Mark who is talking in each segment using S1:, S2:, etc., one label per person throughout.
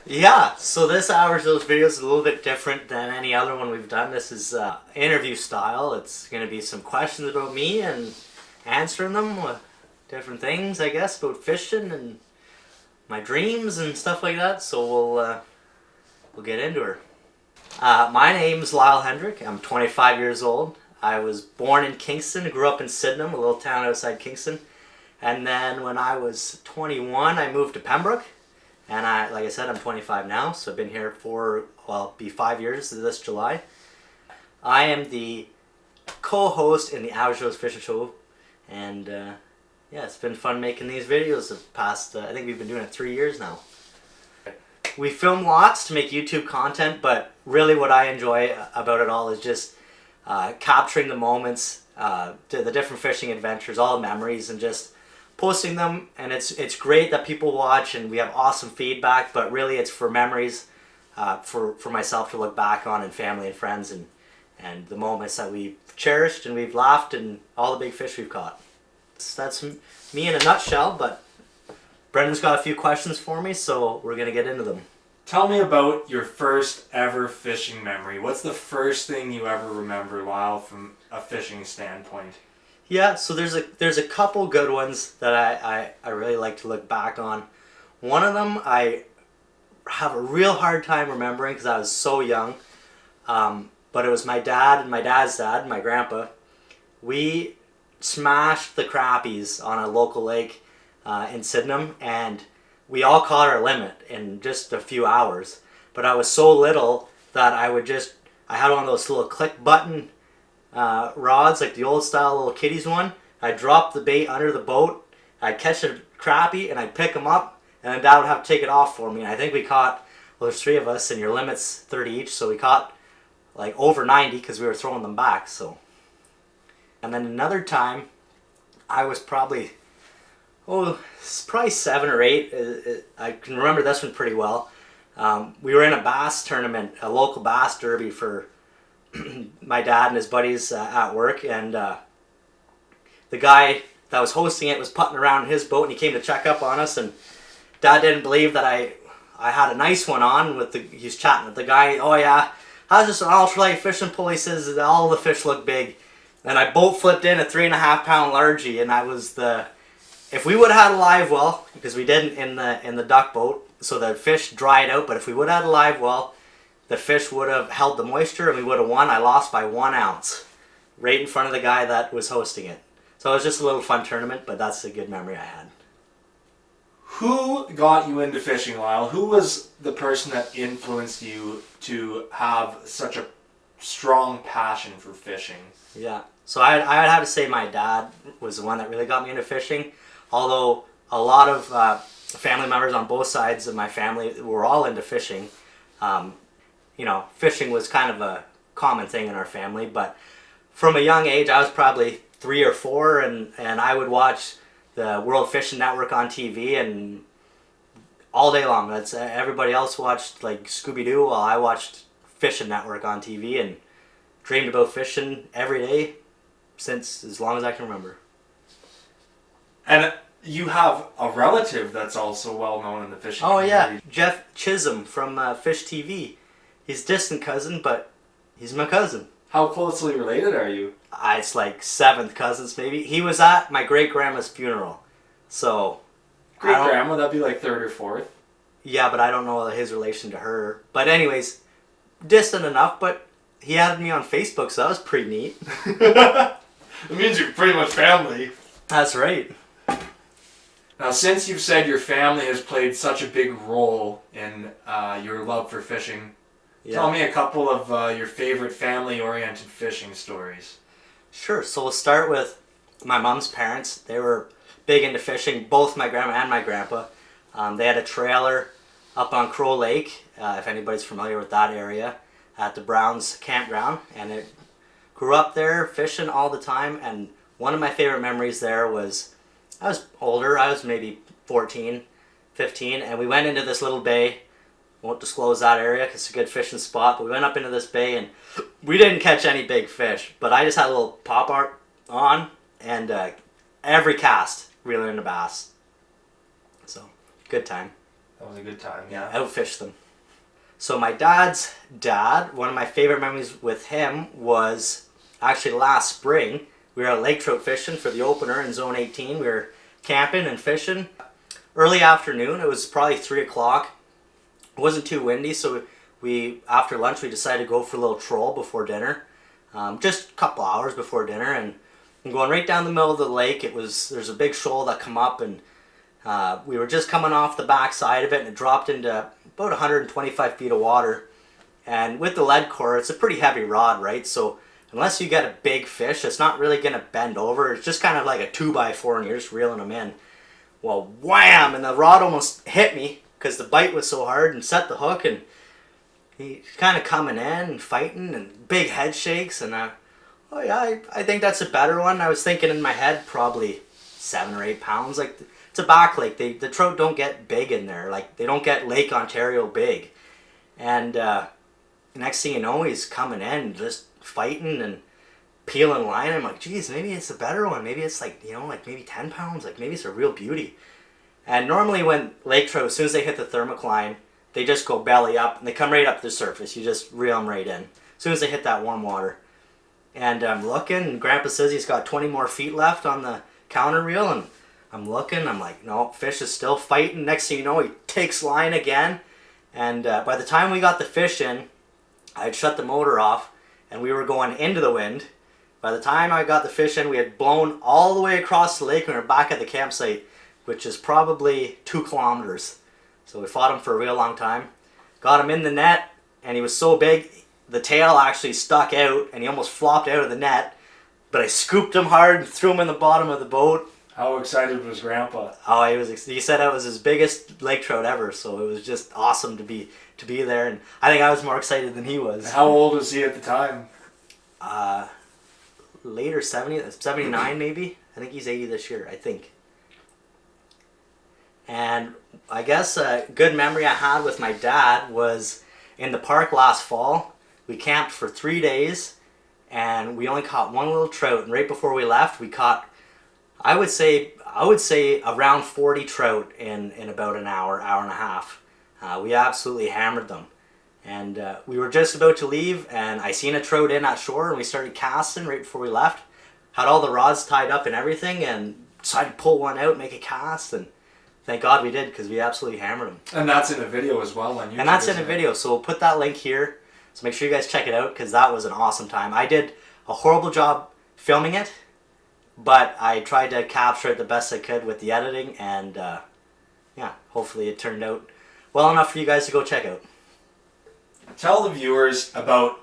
S1: Yeah, so this Hours Those videos is a little bit different than any other one we've done. This is interview style. It's going to be some questions about me and answering them with different things, I guess, about fishing and my dreams and stuff like that. So we'll get into her. My name's Lyle Hendrick. I'm 25 years old. I was born in Kingston, grew up in Sydenham, a little town outside Kingston. And then when I was 21, I moved to Pembroke. And like I said, I'm 25 now, so I've been here for, well, it'll be 5 years this July. I am the co-host in the Walleye Fishing show, and yeah, it's been fun making these videos the past, I think we've been doing it 3 years now. We film lots to make YouTube content, but really what I enjoy about it all is just capturing the moments, the different fishing adventures, all the memories, and just posting them. And it's great that people watch and we have awesome feedback, but really it's for memories, for myself to look back on, and family and friends, and the moments that we've cherished and we've laughed and all the big fish we've caught. So that's me in a nutshell, but Brendan's got a few questions for me, so we're going to get into them.
S2: Tell me about your first ever fishing memory. What's the first thing you ever remember, Lyle, from a fishing standpoint?
S1: Yeah, so there's a couple good ones that I really like to look back on. One of them I have a real hard time remembering because I was so young. But it was my dad and my dad's dad, my grandpa. We smashed the crappies on a local lake in Sydenham, and we all caught our limit in just a few hours. But I was so little that I had one of those little click button rods, like the old style little kiddies one. I'd drop the bait under the boat, I'd catch a crappie, and I'd pick them up, and then Dad would have to take it off for me. And I think we caught, well, there's 3 of us, and your limit's 30 each, so we caught like over 90 because we were throwing them back. So, and then another time, I was probably 7 or 8. I can remember this one pretty well. We were in a bass tournament, a local bass derby for my dad and his buddies at work, and the guy that was hosting it was putting around his boat, and he came to check up on us, and Dad didn't believe that I had a nice one on. He's chatting with the guy. Oh yeah, how's this an ultralight fishing pole? He says that all the fish look big, and I boat flipped in a 3.5 pound largie, and I was if we would have had a live well, because we didn't in the duck boat, so the fish dried out, but if we would have had a live well, the fish would have held the moisture and we would have won. I lost by 1 ounce right in front of the guy that was hosting it. So it was just a little fun tournament, but that's a good memory I had.
S2: Who got you into fishing, Lyle? Who was the person that influenced you to have such a strong passion for fishing?
S1: Yeah, so I'd have to say my dad was the one that really got me into fishing, although a lot of family members on both sides of my family were all into fishing. Fishing was kind of a common thing in our family, but from a young age, I was probably 3 or 4, and I would watch the World Fishing Network on TV and all day long. That's everybody else watched like Scooby-Doo, while I watched Fishing Network on TV and dreamed about fishing every day since as long as I can remember.
S2: And you have a relative that's also well known in the fishing community.
S1: Yeah, Jeff Chisum from Fish TV. He's a distant cousin, but he's my cousin.
S2: How closely related are you?
S1: It's like 7th cousins maybe. He was at my great-grandma's funeral. So...
S2: Great-grandma, that'd be like 3rd or 4th?
S1: Yeah, but I don't know his relation to her. But anyways, distant enough, but he added me on Facebook, so that was pretty neat.
S2: It means you're pretty much family.
S1: That's right.
S2: Now, since you've said your family has played such a big role in your love for fishing, tell me a couple of your favorite family-oriented fishing stories.
S1: Sure. So we'll start with my mom's parents. They were big into fishing, both my grandma and my grandpa. They had a trailer up on Crow Lake, if anybody's familiar with that area, at the Browns campground. And it grew up there fishing all the time. And one of my favorite memories there was, I was older. I was maybe 14, 15. And we went into this little bay. Won't disclose that area because it's a good fishing spot. But we went up into this bay and we didn't catch any big fish. But I just had a little pop art on and every cast reeling in a bass. So, good time.
S2: That was a good time, yeah.
S1: Outfished them. So my dad's dad, one of my favorite memories with him was actually last spring. We were at lake trout fishing for the opener in Zone 18. We were camping and fishing. Early afternoon, it was probably 3 o'clock. It wasn't too windy, so after lunch we decided to go for a little troll before dinner. Just a couple hours before dinner, and going right down the middle of the lake. There's a big shoal that come up, and we were just coming off the back side of it, and it dropped into about 125 feet of water. And with the lead core, it's a pretty heavy rod, right? So unless you get a big fish, it's not really going to bend over. It's just kind of like a 2x4, and you're just reeling them in. Well, wham! And the rod almost hit me because the bite was so hard, and set the hook, and he's kind of coming in and fighting, and big head shakes, and oh yeah, I think that's a better one. I was thinking in my head probably 7 or 8 pounds. Like, it's a back lake. The trout don't get big in there. Like, they don't get Lake Ontario big. And next thing you know, he's coming in just fighting and peeling line. I'm like, geez, maybe it's a better one. Maybe it's like, like maybe 10 pounds. Like, maybe it's a real beauty. And normally when lake trout, as soon as they hit the thermocline, they just go belly up and they come right up to the surface. You just reel them right in as soon as they hit that warm water. And I'm looking, and Grandpa says he's got 20 more feet left on the counter reel, and I'm looking, I'm like, no, fish is still fighting. Next thing you know, he takes line again, and by the time we got the fish in, I had shut the motor off, and we were going into the wind. By the time I got the fish in, we had blown all the way across the lake, and we were back at the campsite, which is probably 2 kilometers. So we fought him for a real long time. Got him in the net, and he was so big, the tail actually stuck out, and he almost flopped out of the net. But I scooped him hard and threw him in the bottom of the boat.
S2: How excited was Grandpa?
S1: Oh, he said it was his biggest lake trout ever, so it was just awesome to be there. And I think I was more excited than he was.
S2: How old was he at the time?
S1: Later 79 maybe. I think he's 80 this year, I think. And I guess a good memory I had with my dad was in the park last fall. We camped for 3 days, and we only caught one little trout. And right before we left, we caught, I would say around 40 trout in about an hour and a half. We absolutely hammered them. And we were just about to leave, and I seen a trout in at shore, and we started casting right before we left. Had all the rods tied up and everything, and decided to pull one out, make a cast, and thank God we did, because we absolutely hammered them.
S2: And that's in a video as well on YouTube.
S1: And that's in a video, so we'll put that link here. So make sure you guys check it out, because that was an awesome time. I did a horrible job filming it, but I tried to capture it the best I could with the editing, and yeah, hopefully it turned out well enough for you guys to go check out.
S2: Tell the viewers about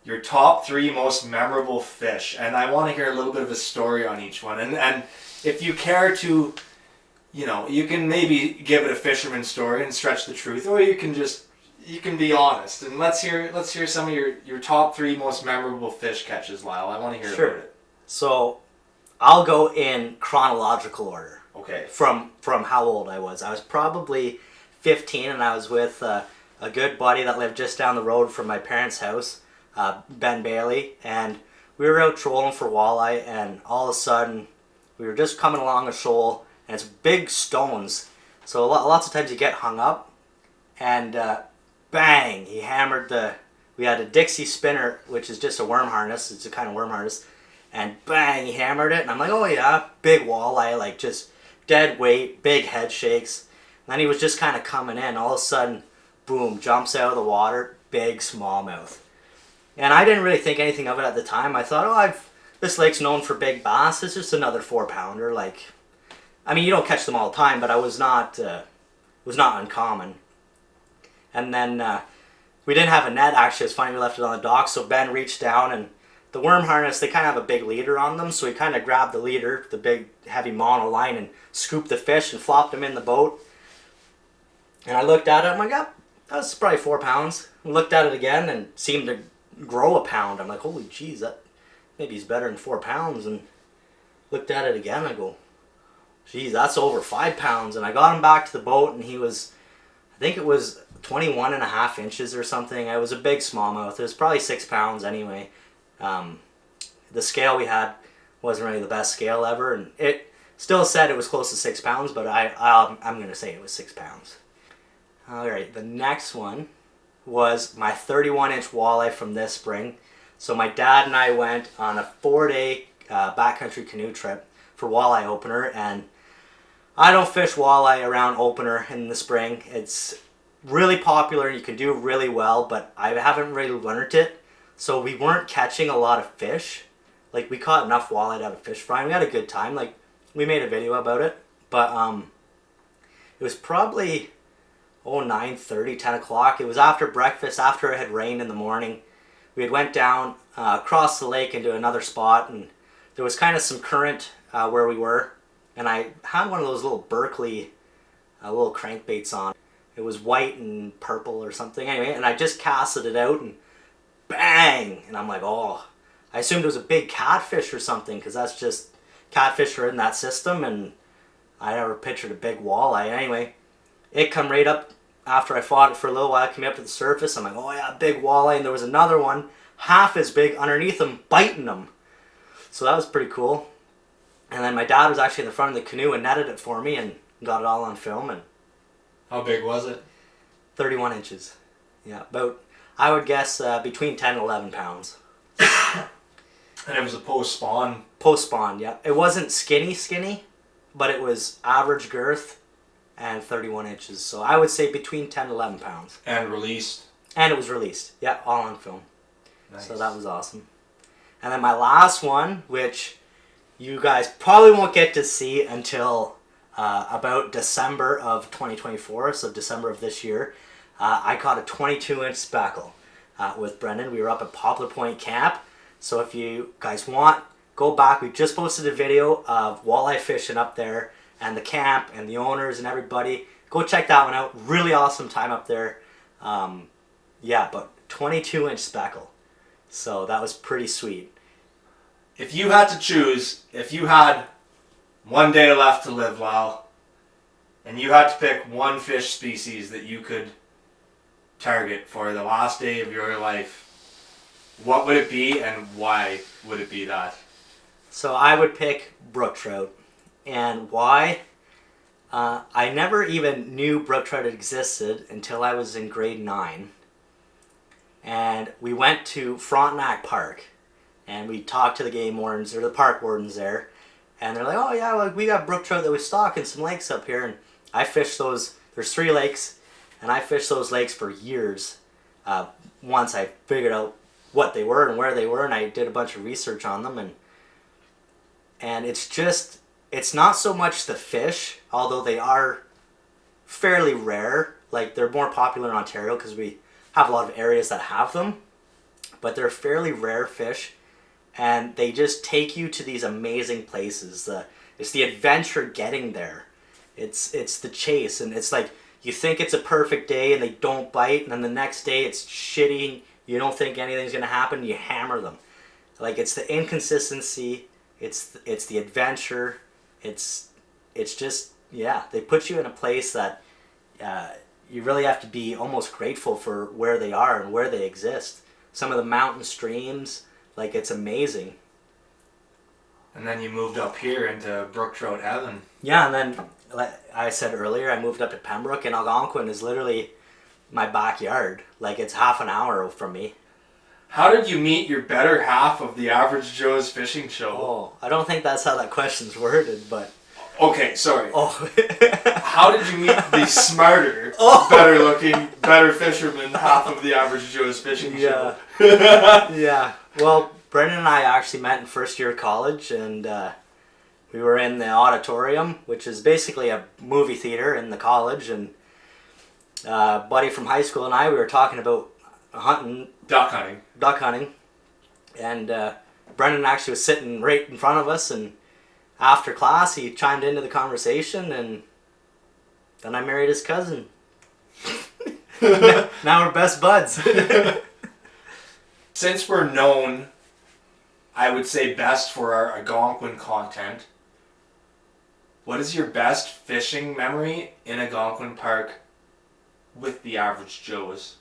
S2: your top 3 most memorable fish, and I want to hear a little bit of a story on each one. And if you care to, you can maybe give it a fisherman story and stretch the truth, or you can be honest. And let's hear some of your top 3 most memorable fish catches, Lyle. I want to hear about it.
S1: So I'll go in chronological order.
S2: Okay.
S1: From how old I was. I was probably 15, and I was with a good buddy that lived just down the road from my parents' house, Ben Bailey, and we were out trolling for walleye, and all of a sudden we were just coming along a shoal, and it's big stones, so lots of times you get hung up, and bang, he hammered we had a Dixie spinner, which is just a worm harness. It's a kind of worm harness, and bang, he hammered it, and I'm like, oh yeah, big walleye, like just dead weight, big head shakes. And then he was just kind of coming in. All of a sudden, boom, jumps out of the water, big smallmouth. And I didn't really think anything of it at the time. I thought, this lake's known for big bass. It's just another 4-pounder. Like, I mean, you don't catch them all the time, but I was not uncommon. And then we didn't have a net, actually. It's funny, we left it on the dock, so Ben reached down, and the worm harness, they kind of have a big leader on them, so he kind of grabbed the leader, the big heavy mono line, and scooped the fish and flopped him in the boat. And I looked at it, I'm like, oh, that was probably 4 pounds. And looked at it again and seemed to grow a pound. I'm like, holy jeez, that maybe he's better than 4 pounds. And looked at it again, I go, geez, that's over 5 pounds. And I got him back to the boat, and he was, I think it was 21.5 inches or something. It was a big smallmouth. It was probably 6 pounds anyway. The scale we had wasn't really the best scale ever, and it still said it was close to 6 pounds, but I'm going to say it was 6 pounds. Alright, the next one was my 31-inch walleye from this spring. So my dad and I went on a 4-day backcountry canoe trip for walleye opener, and I don't fish walleye around opener in the spring. It's really popular and you can do really well, but I haven't really learned it. So we weren't catching a lot of fish. Like, we caught enough walleye to have a fish fry. We had a good time. Like, we made a video about it. But it was probably 9:30, 10 o'clock. It was after breakfast, after it had rained in the morning. We had went down across the lake into another spot, and there was kind of some current where we were. And I had one of those little Berkeley little crankbaits on. It was white and purple or something. Anyway, and I just casted it out and bang! And I'm like, oh. I assumed it was a big catfish or something, because that's just, catfish are in that system, and I never pictured a big walleye. Anyway, it come right up after I fought it for a little while. It came up to the surface. I'm like, oh yeah, big walleye. And there was another one half as big underneath him, biting him. So that was pretty cool. And then my dad was actually in the front of the canoe and netted it for me and got it all on film. And
S2: how big was it?
S1: 31 inches. Yeah, about, I would guess, between 10 and 11 pounds.
S2: And it was a post-spawn?
S1: Post-spawn, yeah. It wasn't skinny, but it was average girth and 31 inches. So I would say between 10 and 11 pounds.
S2: And released? And
S1: it was released. Yeah, all on film.
S2: Nice.
S1: So that was awesome. And then my last one, which you guys probably won't get to see until about December of 2024, so December of this year. I caught a 22-inch speckle with Brendan. We were up at Poplar Point Camp. So if you guys want, go back. We just posted a video of walleye fishing up there and the camp and the owners and everybody. Go check that one out. Really awesome time up there. Yeah, but 22-inch speckle. So that was pretty sweet.
S2: If you had to choose, if you had one day left to live, Lyle, and you had to pick one fish species that you could target for the last day of your life, what would it be and why would it be that?
S1: So I would pick brook trout. And why? I never even knew brook trout existed until I was in grade 9. And we went to Frontenac Park. And we talked to the game wardens, or the park wardens there. And they're like, oh yeah, well, we got brook trout that we stock in some lakes up here. And I fished those, there's 3 lakes. And I fished those lakes for years. Once I figured out what they were and where they were, and I did a bunch of research on them, and it's just, it's not so much the fish, although they are fairly rare. Like, they're more popular in Ontario because we have a lot of areas that have them, but they're fairly rare fish, and they just take you to these amazing places. It's the adventure getting there. It's the chase, and it's like, you think it's a perfect day and they don't bite, and then the next day it's shitty. You don't think anything's going to happen, you hammer them. Like, it's the inconsistency, it's the adventure, it's just, yeah, they put you in a place that you really have to be almost grateful for where they are and where they exist. Some of the mountain streams, like, it's amazing.
S2: And then you moved up here into brook trout heaven.
S1: Yeah, and then, like I said earlier, I moved up to Pembroke, and Algonquin is literally my backyard. Like, it's half an hour from me.
S2: How did you meet your better half of the Average Joe's Fishing Show?
S1: Oh, I don't think that's how that question's worded, but...
S2: Okay, sorry.
S1: Oh.
S2: How did you meet the smarter, better looking, better fisherman half of the Average Joe's Fishing Show?
S1: Yeah. Well, Brendan and I actually met in first year of college, and we were in the auditorium, which is basically a movie theater in the college, and buddy from high school and I, we were talking about hunting.
S2: Duck hunting.
S1: And Brendan actually was sitting right in front of us, and after class he chimed into the conversation, and then I married his cousin. Now we're best buds.
S2: Since we're known, I would say, best for our Algonquin content, what is your best fishing memory in Algonquin Park with the Average Joes?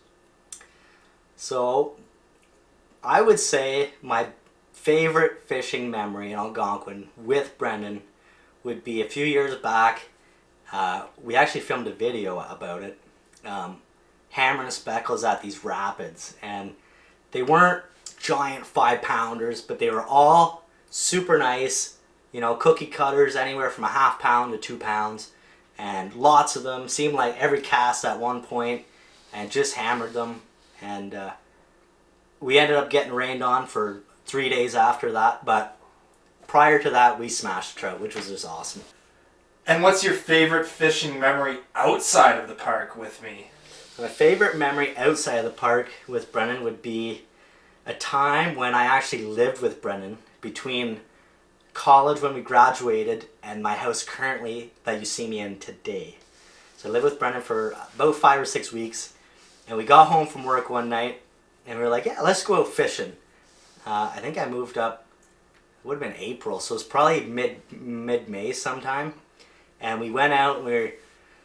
S1: So, I would say my favorite fishing memory in Algonquin with Brendan would be a few years back. We actually filmed a video about it, hammering speckles at these rapids, and they weren't giant 5-pounders, but they were all super nice, you know, cookie cutters, anywhere from a ½ pound to 2 pounds, and lots of them. Seemed like every cast at one point, and just hammered them. And we ended up getting rained on for 3 days after that, but prior to that we smashed trout, which was just awesome.
S2: And what's your favorite fishing memory outside of the park with me?
S1: My favorite memory outside of the park with Brennan would be a time when I actually lived with Brennan between college when we graduated and my house currently that you see me in today. So I lived with Brennan for about 5 or 6 weeks, and we got home from work one night and we were like, yeah, let's go out fishing. I think I moved up, it would have been April, so it's probably mid-May sometime. And we went out and we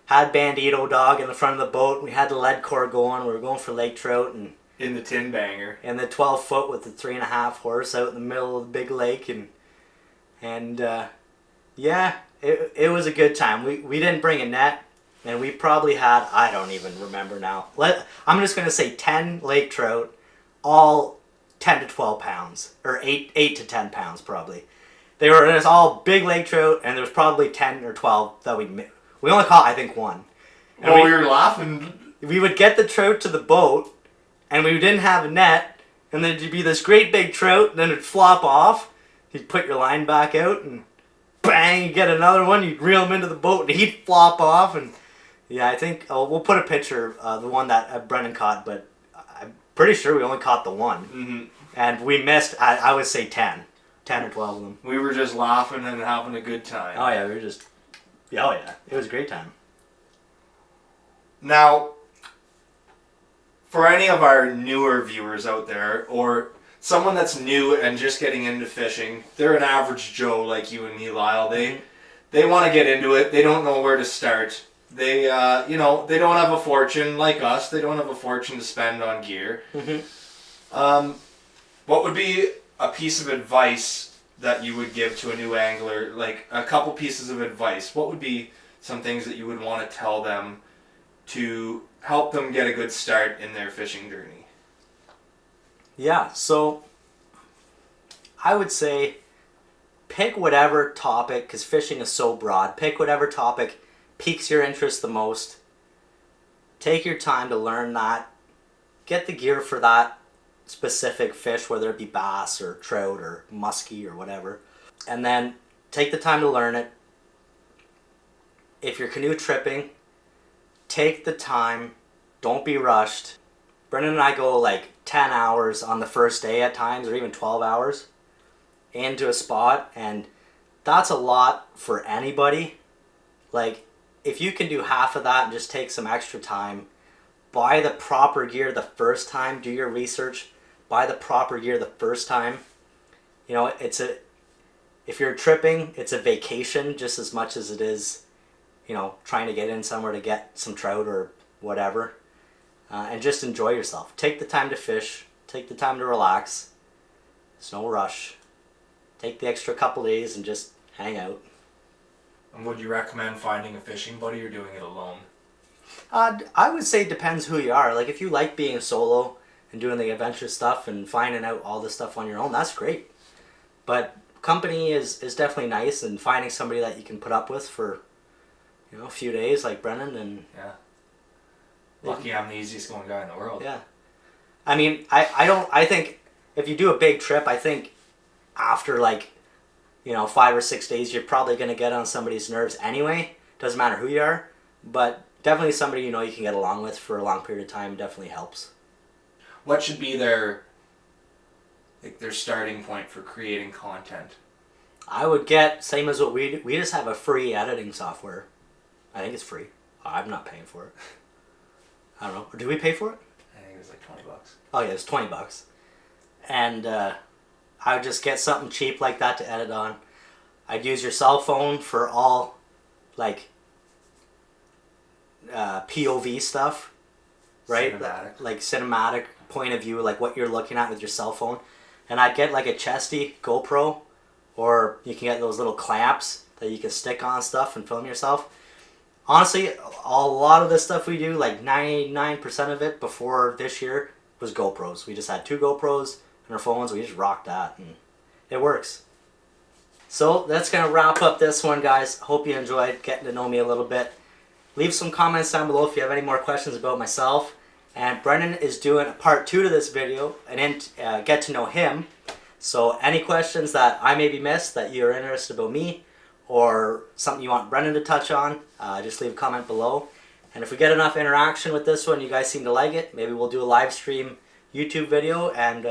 S1: had Bandito dog in the front of the boat. We had the lead core going. We were going for lake trout, and
S2: In the tin banger.
S1: in the 12-foot with the 3.5 horse out in the middle of the big lake, and yeah, it was a good time. We didn't bring a net, and we probably had, I don't even remember now. I'm just gonna say 10 lake trout, all 10 to 12 pounds, or 8 to 10 pounds probably. They were just all big lake trout, and there was probably 10 or 12 that we only caught, I think, one. And
S2: we were laughing.
S1: We would get the trout to the boat, and we didn't have a net, and then it'd be this great big trout, and then it'd flop off. You'd put your line back out, and bang, you get another one. You'd reel him into the boat, and he'd flop off. And yeah, I think we'll put a picture of the one that Brennan caught, but I'm pretty sure we only caught the one.
S2: Mm-hmm.
S1: And we missed, I would say 10 or 12 of them.
S2: We were just laughing and having a good time.
S1: Oh yeah, we were just, oh yeah, it was a great time.
S2: Now, for any of our newer viewers out there, or someone that's new and just getting into fishing, they're an average Joe like you and me, Lyle. They want to get into it. They don't know where to start. They they don't have a fortune like us. They don't have a fortune to spend on gear.
S1: Mm-hmm.
S2: What would be a piece of advice that you would give to a new angler? Like a couple pieces of advice. What would be some things that you would want to tell them to help them get a good start in their fishing journey?
S1: Yeah, so I would say pick whatever topic, because fishing is so broad, pick whatever topic piques your interest the most. Take your time to learn that. Get the gear for that specific fish, whether it be bass or trout or muskie or whatever. And then take the time to learn it. If you're canoe tripping, take the time. Don't be rushed. Brendan and I go like 10 hours on the first day at times, or even 12 hours into a spot, and that's a lot for anybody. Like, if you can do half of that and just take some extra time, buy the proper gear the first time, do your research, buy the proper gear the first time. You know, if you're tripping, it's a vacation just as much as it is, you know, trying to get in somewhere to get some trout or whatever. And just enjoy yourself. Take the time to fish. Take the time to relax. There's no rush. Take the extra couple days and just hang out.
S2: And would you recommend finding a fishing buddy or doing it alone?
S1: I would say it depends who you are. Like, if you like being solo and doing the adventure stuff and finding out all this stuff on your own, that's great. But company is definitely nice, and finding somebody that you can put up with for, you know, a few days, like Brennan, and
S2: yeah. Lucky I'm the easiest going guy in the world.
S1: Yeah. I mean, I think if you do a big trip, I think after like, you know, 5 or 6 days, you're probably going to get on somebody's nerves anyway. Doesn't matter who you are, but definitely somebody you know you can get along with for a long period of time definitely helps.
S2: What should be their starting point for creating content?
S1: I would get, same as what we do, we just have a free editing software. I think it's free. I'm not paying for it. I don't know. Or do we pay for it?
S2: I think it was like $20.
S1: Oh yeah, it's $20. And I would just get something cheap like that to edit on. I'd use your cell phone for all like POV stuff, right?
S2: Cinematic.
S1: Like cinematic point of view, like what you're looking at with your cell phone. And I'd get like a chesty GoPro, or you can get those little clamps that you can stick on stuff and film yourself. honestly, a lot of the stuff we do, like 99% of it before this year, was GoPros. We just had 2 GoPros and our phones. We just rocked that, and it works. So that's going to wrap up this one, guys. Hope you enjoyed getting to know me a little bit. Leave some comments down below if you have any more questions about myself. And Brendan is doing a part 2 to this video, and get to know him. So any questions that I maybe missed that you're interested about me, or something you want Brendan to touch on, just leave a comment below. And if we get enough interaction with this one, you guys seem to like it, maybe we'll do a live stream YouTube video and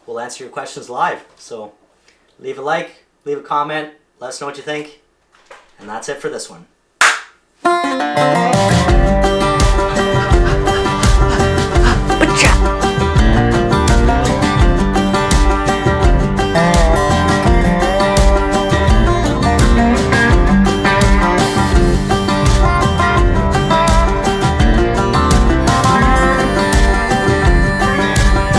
S1: we'll answer your questions live. So leave a like, leave a comment, let us know what you think. And that's it for this one.